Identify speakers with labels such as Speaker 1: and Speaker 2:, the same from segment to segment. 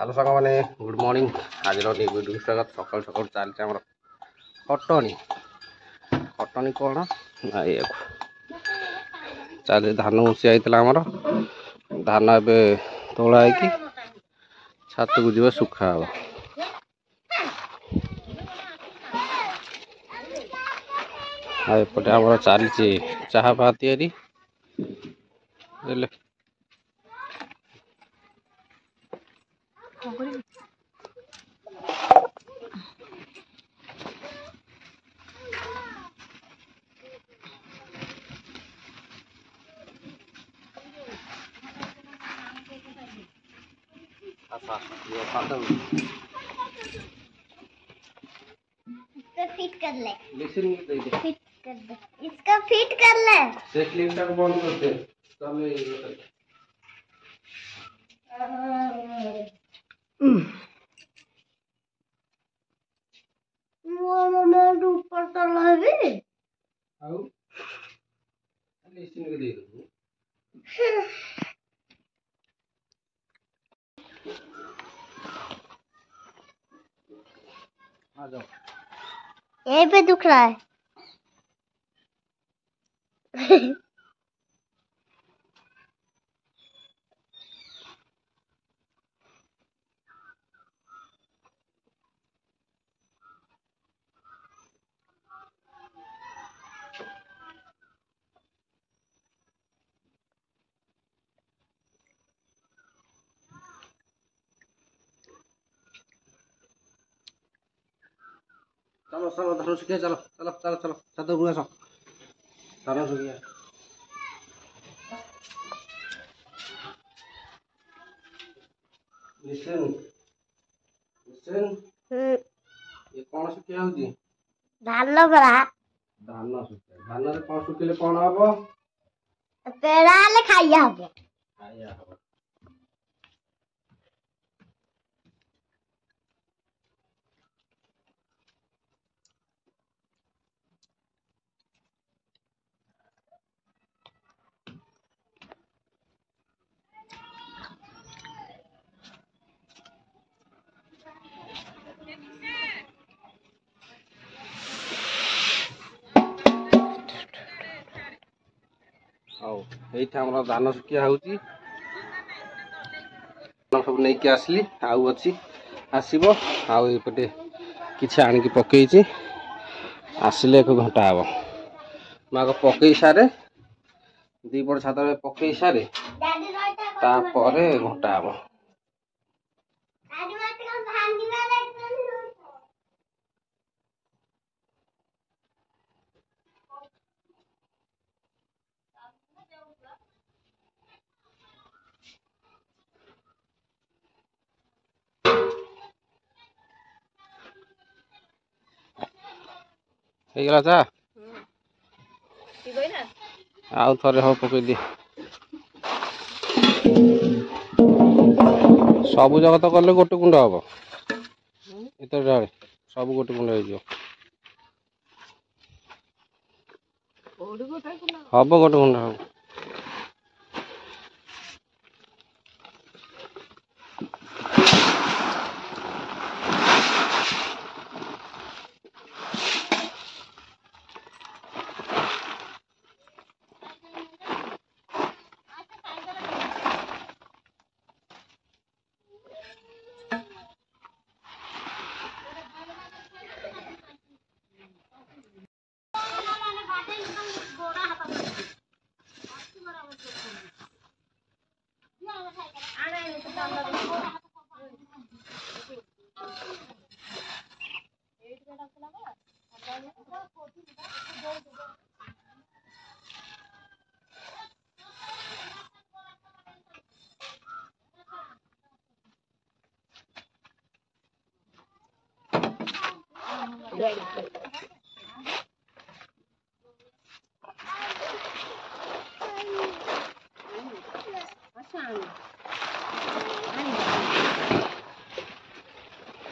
Speaker 1: Hello सांग मैंने good morning. आज वीडियो स्वागत। सकाल सकाल चलते आम खटनी खटनी कौन ना ये चल धान उसी आमर धान ए तोला छात को जी सुखा हम एपटे आम चली चाहा फा तैयारी
Speaker 2: फिट कर ले।
Speaker 1: फिट
Speaker 2: कर दे। इसका फिट कर ले।
Speaker 1: सिलेंडर बंद कर दे। चलो
Speaker 2: वो ऊपर तला है
Speaker 1: आउ लिस्टिंग दे दो। आ जाओ।
Speaker 2: यहीं पे दुख रहा है।
Speaker 1: चलो चलो धान सुखिया चलो चलो चलो चलो छात उपरକୁ ଆସ धान सुखिया लिसन लिसन ये कौन सुखिया होती
Speaker 2: धान बरा
Speaker 1: धान सुखिया धान रे कौन सुखिले कौन हबो
Speaker 2: पेड़ा ले खाइया हबो
Speaker 1: खाइया हबो आम धान सुखिया होती सब नहीं आसली आउ अच्छी आसब आउटे किसी आणिकी पकई आसिले एक घंटा हम मैं पकई सारे दीपट छात पकई सारे तापर घंटा हम ହେଇଗଲା ଚା ଆଉ ଥରେ ହବ ପକେଇ ଦିଏ ସବୁ ଜଗତ କଲେ ଗୋଟେ କୁଣ୍ଡ ହବ ଏତେ ଡାଳେ ସବୁ ଗୋଟେ କୁଣ୍ଡ ହେଇଯିବ ହବ ଗୋଟେ କୁଣ୍ଡ ହବ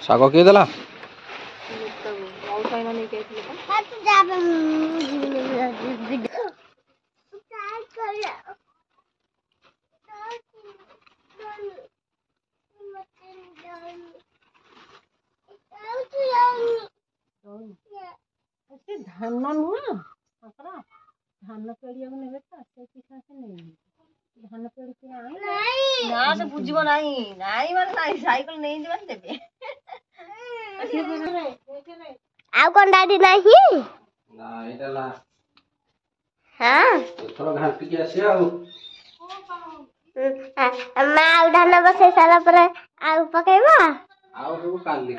Speaker 1: ଶାଗ କିଏ ଦେଲା
Speaker 3: ଧାନ ନୁହଁ ତାଙ୍କର ଧାନ ପେଡ଼ିବାକୁ ନେବେ ତ ସେ ପିଠା ସେ ନେଇନି ଧାନ ପେଡ଼ିକି ନା ସେ ବୁଝିବ ନାହିଁ ନାଇଁ ମାନେ ନାଇଁ ସାଇକେଲ ନେଇଯିବା ଦେବେ
Speaker 2: ଆଉ କଣ ଡାଡି ନାହିଁ?
Speaker 1: ନା ଏଇଟା ଲା
Speaker 2: ହଁ
Speaker 1: ଏଥର ଘାଣ୍ଟିକି ଆସିବା ଆଉ।
Speaker 2: ମା ଆଉ ଧାନ ବସେଇ ସାରିଲା ପରେ ଆଉ ପକେଇବା
Speaker 1: ଆଉ ସବୁ କାଲି।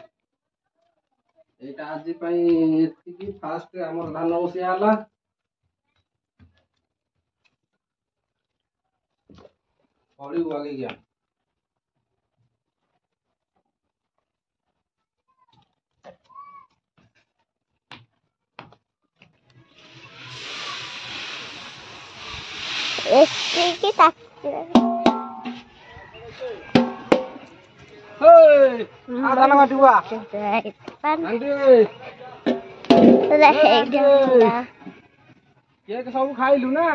Speaker 1: ଏଇଟା ଆଜି ପାଇଁ ଏତିକି ଫାଷ୍ଟ ଆମର ଧାନ ବସିଆ ହେଲା। ପଡ଼ିବୁ ଆଗେଇକିଆ।
Speaker 2: ଏତିକି
Speaker 1: ଧାନ କାଟିବୁ କେକ୍ ସବୁ ଖାଇଲୁ ନା?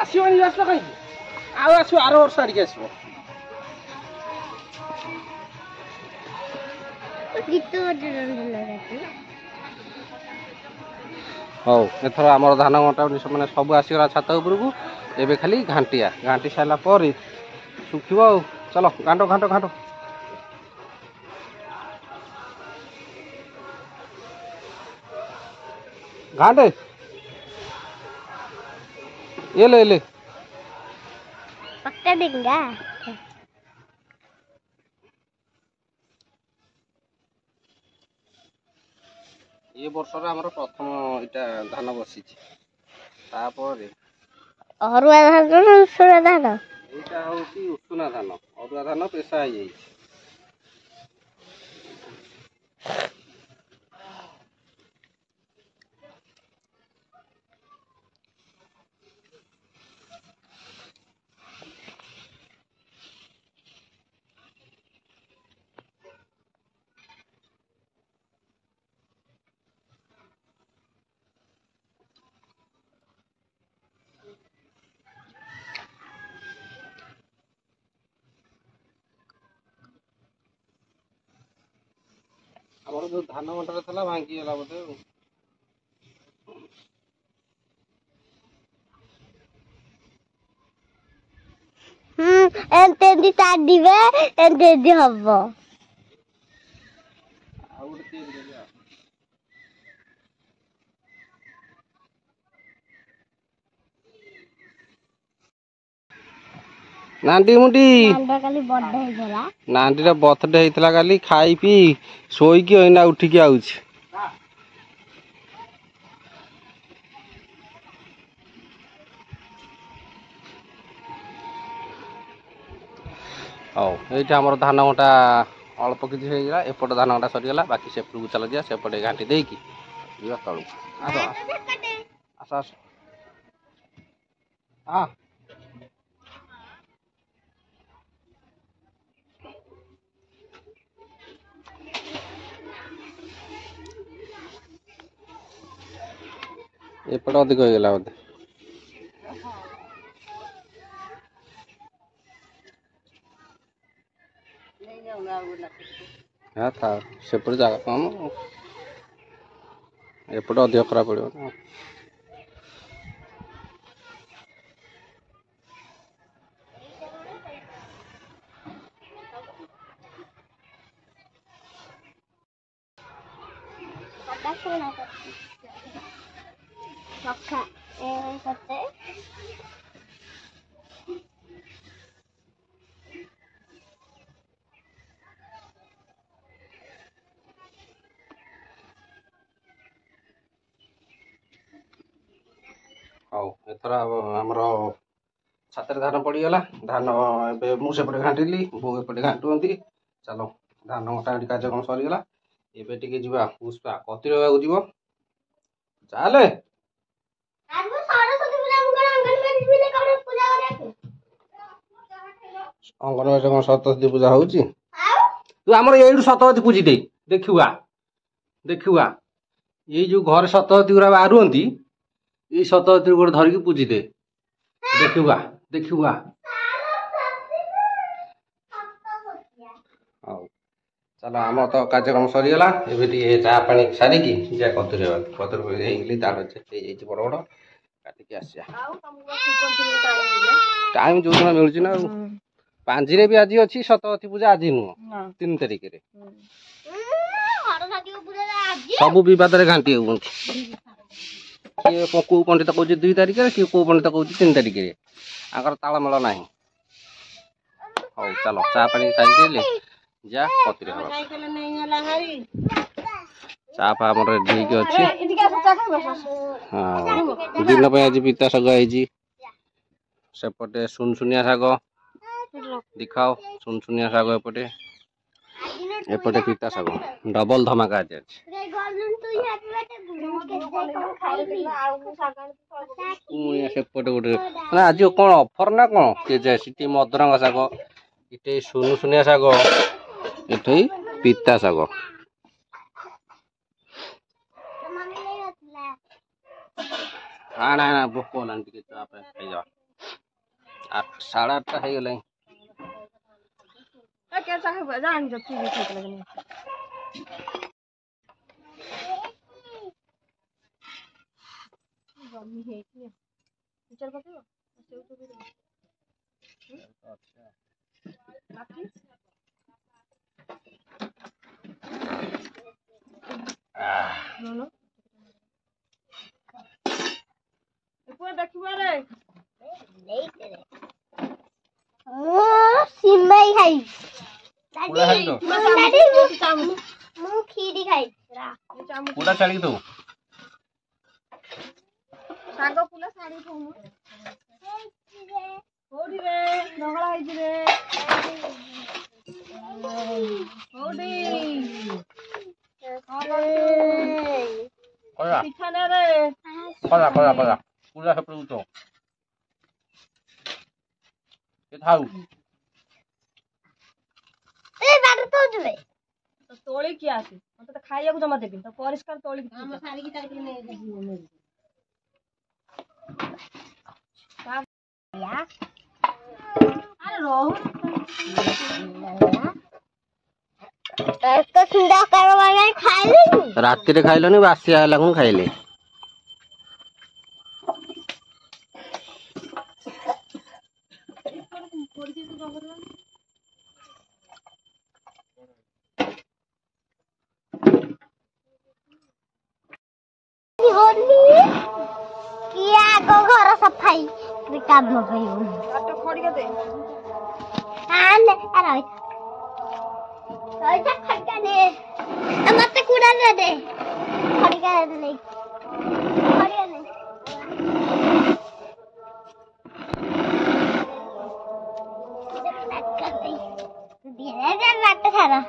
Speaker 1: ଆସିବନି ବ୍ୟସ୍ତ କାହିଁକି? ଆଉ ଆସିବ ଆର ବର୍ଷ ଆଡ଼ିକି ଆସିବ। ହଉ ଏଥର ଆମର ଧାନ କଟା ମାନେ ସବୁ ଆସିଗଲା ଛାତ ଉପରକୁ। ଏବେ ଖାଲି ଘାଣ୍ଟିଆ ଘାଣ୍ଟି ସାରିଲା ପରେ ଶୁଖିବ ଆଉ। ଚାଲ ଘାଣ୍ଟ ଘାଣ୍ଟ ଘାଣ୍ଟ। ଘାଣ୍ଟେ ଏଲେ ଏଲେ
Speaker 2: ପକ୍କା ଡିଙ୍ଗା
Speaker 1: ଏ ବର୍ଷର ଆମର ପ୍ରଥମ ଏଇଟା ଧାନ ବସିଛି। ତାପରେ
Speaker 2: ଅରୁଆ ଧାନ ନା ଉଷୁନା ଧାନ?
Speaker 1: ଏଇଟା ହଉଛି ଉଷୁନା ଧାନ। ଅରୁଆ ଧାନ ପେଶା ହେଇଯାଇଛି। ଆମର ଯୋଉ ଧାନ ମଣ୍ଡରେ ଥିଲା ଭାଙ୍ଗିଗଲା ବୋଧେ ଆଉ।
Speaker 2: ଏମିତି ଚାଲିବେ ଏମିତି ହବ।
Speaker 1: ଆଉ ଗୋଟେ ତିଆରି କରିବା। ନାଣ୍ଡି ମୁଣ୍ଡି
Speaker 2: କାଲି ବଡ ହେଇଗଲା।
Speaker 1: ନାଣ୍ଡିର ବଥଡେ ହେଇଥିଲା କାଲି। ଖାଇ ପିଇ ଶୋଇକି ଏଇନା ଉଠିକି ଆଉଛି। ହଉ ଏଇଠି ଆମର ଧାନ କଟା ଅଳ୍ପ କିଛି ହେଇଗଲା। ଏପଟ ଧାନ କଟା ସରିଗଲା। ବାକି ସେପଟକୁ ଚାଲ ଯିବା। ସେପଟେ ଘାଣ୍ଟି ଦେଇକି ଯିବା ତଳକୁ। ଆସ ଆସ ଆସ ଆ ଏପଟେ ଅଧିକ ହେଇଗଲା ବୋଧେ। ହଁ ଥାଉ ସେପଟେ ଜାଗା କମ ଏପଟେ ଅଧିକ ଖରାପ ପଡ଼ିବ ନା। ହଉ ଏଥର ଆମର ଛାତରେ ଧାନ ପଡ଼ିଗଲା। ଧାନ ଏବେ ମୁଁ ସେପଟେ ଘାଣ୍ଟିଲି, ବୋଉ ଏପଟେ ଘାଣ୍ଟୁଅନ୍ତି। ଚାଲ ଧାନ କଟା କାର୍ଯ୍ୟକ୍ରମ ସରିଗଲା। ଏବେ ଟିକେ ଯିବା ପୁଷ୍ପା କତିର ହେବାକୁ ଯିବ। ଚାଲେ ଅଙ୍ଗନବାଡ଼ିରେ କଣ ସରସ୍ୱତୀ ପୂଜା ହଉଛି? ତୁ ଆମର ଏଇଠୁ ସତବତୀ ପୂଜି ଦେ। ଦେଖିବା ଦେଖିବା ଏଇ ଯୋଉ ଘରେ ସତବତୀ ଗୁରା ବାହାରୁଅନ୍ତି, ଏଇ ସତବତୀ ଗୋଟେ ଧରିକି ପୂଜି ଦେ। ଦେଖିବା ଦେଖିବା चलो आम तो कार्यक्रम सरीगला ए चाह पानी सारिकी जा कतुर कतुर दाड़ बड़ बड़ काटिकी आसिया टाइम जो दिन मिलूँ ना पांजी भी आज अच्छी सतवती पूजा आज नुह 3 तारिख सब बद घाटी हूँ किए कौ पंडित कौच 2 तारिख किए कौ पंडित कौच 3 तारिख आकर तालमेल ना हौ चलो चाह पानी सारी जा कतुरे चाह पा रेडी अच्छी हाँ दिन आज पिता शाग सेपटे सुनसुनिया शाग दिखाओ सुनसुनिया शाग एपटे एपटे पिता शाग डबल धमाका आज सेपटे गोटे आज कौन ऑफर ना कौन किए जाए सीटी मदरंगा शाग इटे सुनसुनिया शाग इटे पिता शाग हाँ ना ना भोक होलान टिके चाह पे खाई जा 8:30 हो गले
Speaker 3: क्या चाह जान जब टीवी देख लगने गमी है कि चल पकेगा सेव तो भी अच्छा बाकी नो पूरा देखिबा रे
Speaker 2: मु सिमई खाई
Speaker 1: पूरा खाई दो
Speaker 2: दादी मु खीरी खाई
Speaker 1: पूरा छाड़ी दो
Speaker 3: सागो पुला साड़ी थोमु होडी रे नगला है रे होडी
Speaker 1: कोला
Speaker 3: पिठा ने रे
Speaker 1: कोला कोला कोला पूरा सब तो ये थाउ
Speaker 2: ए बात तो जुए
Speaker 3: तो तोड़ी किया आसी मत तो खाइया को जमा देबी तो परिष्कार तोड़ी की हम साड़ी की तारीख में या अरे रोहु
Speaker 2: तो सुंदर करवाने खाइले
Speaker 1: राति रे खाइलनी बासी आला कोन खाइले
Speaker 2: किया को घर सफाई काम भइयो
Speaker 3: आटा खड़ी के दे
Speaker 2: हां अरे ओइसा खटका दे मत कुड़ा दे खटका दे खड़िया नहीं दे बात सारा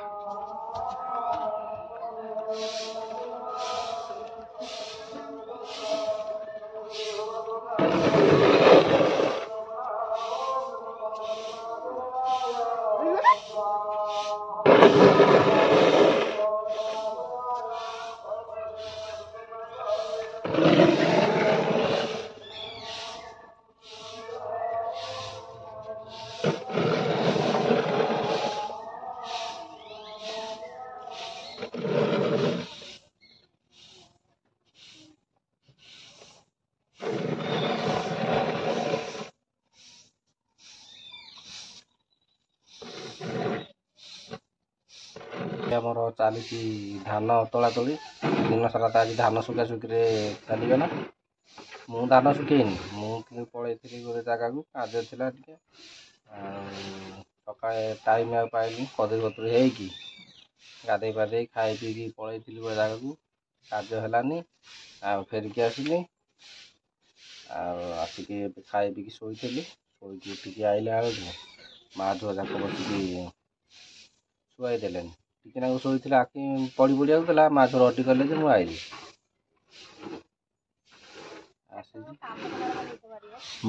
Speaker 1: आमर चली धान तोला तोली दिन सारा तो आज धान सुखा सुखी चलीगला मु धान सुखेनी मुझे पलैली गोटे जगह को कार्य था टे सका टाइम आ पाइली कदरी कतुरी होगी गाधे पाधे खाई पी पलैली गोटे जगह को कार्य है आ फेरिकी आसली आसिक खाई पी शोली शोक उठिकी आइला बेलू माँ झुआ जाक बसिकी शुआईदे टिके शोला आखि पड़ी पड़ी आऊला माँ झुआ रडी कले मुझे आइली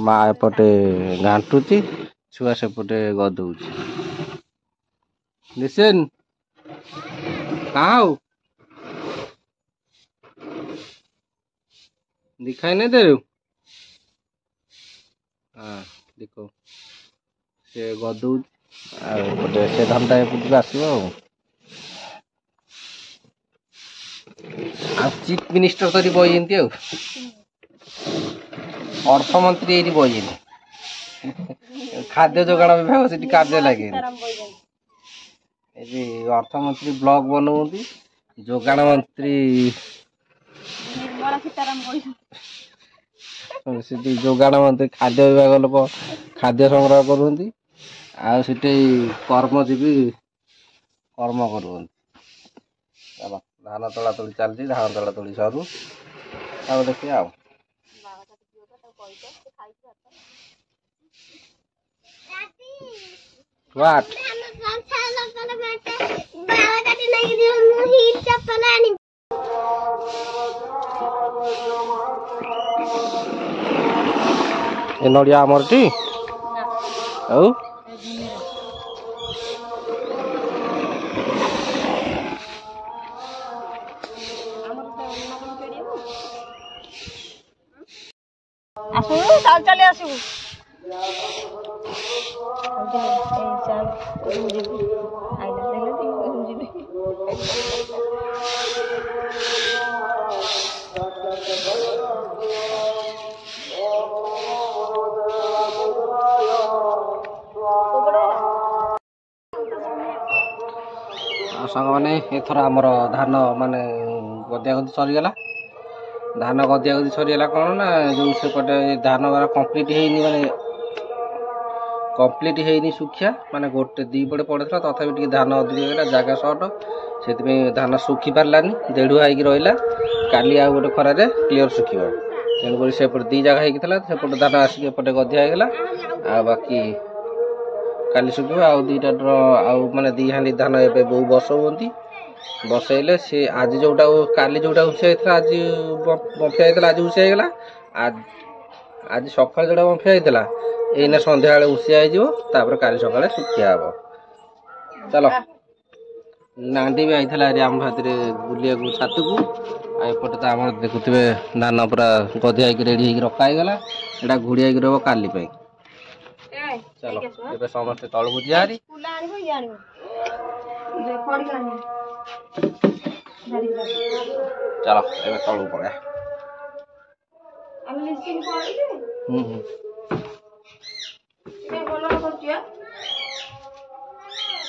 Speaker 1: माँ एपटे घाटुची छुआ सेपटे गदौची लिसन कहाँ हो दिखाई नहीं दे रहे हाँ देखो से गदौ से धनटा आसो। चीफ मिनिस्टर तरी बइजंती अर्थमंत्री ये बइजनी खाद्य जोगाण विभाग से कार्य लगे अर्थमंत्री ब्लॉक बनाऊँगी जोगाण मंत्री जोगाण मंत्री खाद्य विभाग लोक खाद्य संग्रह करूँगी आठी कर्मजीवी कर्म करूँ चलो धान तोला तोड़ी चलती धान तोला तोड़ी सरू देखिए आओ What? नड़िया आमर टी
Speaker 3: चले आसू
Speaker 1: सांग मैंने एथर आमर धान माने गदिया गदी सरीगला धान गदिया गदी सरीगला कौन ना जो सेपटे धान बार कंप्लीट होनी माने कंप्लीट होनी सुखिया माने गोटे दी पटे पड़े तथापि धान अधिक होगा जगह सर्ट से धान सुखी पारानी देढ़ुआ होगी रहा काली आ गोटे खरार क्लीयर सुखी तेणुक सेपटे दी जगह होपटे धान आसिक एपटे गदिया होगा आ बाकी काली सुखी आईटा माने दी हांडी धान ए बो बसौंती बसैले सी आज जोटा काली जोटा उसिया आज बंफिया आज उसिया आज सकाल जोटा बंफिया एना संध्या उसिया होपर काली सकाଳେ सुखिया हम चलो नांडी भी आई आम भाती बुलिया छात को एपटे तो आम देखुए धान पूरा गदिया रेडी रखाईगला यहाँ घोड़िया रहा काली चलो ये समस्ते तल को जारी चलो ये तल को पड़ा
Speaker 3: बोलो